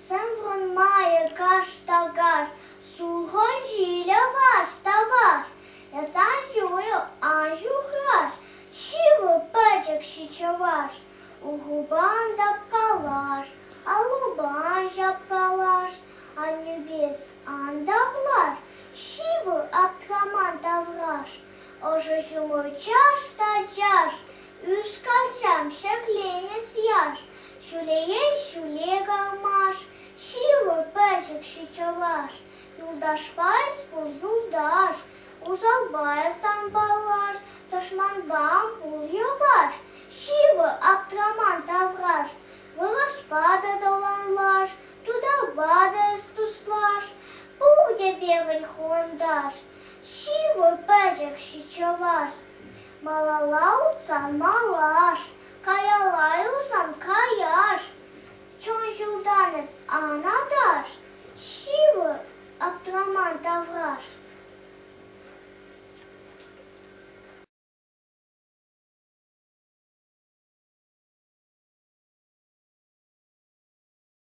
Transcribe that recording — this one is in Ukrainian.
Semvrun mає каш та гаш, сулгонжіля ваш та ваш. Я санжую, анжу граш, шиву печек щичаваш. У губан да калаш, а лубан жаб калаш, а небес анда влаш, шиву аптраман да враш. Ожежуму чаш та чаш, üskacam şeklini yaş, şüleye şüle garmaş, şivu pecik şiçalar, yuldaş bayız bu yuldaş, uzal bayız ambalaş, taşman bam bul yavaş, şivu aptraman davraş, vırış bada dovanlaş, tuda bada istuslaş, bude bevil hondaş, şivu pecik şiçalar. Малалаутсан малаш, каялаюзан каяш, чонжулданес анадаш, шивы аптраман тавраш.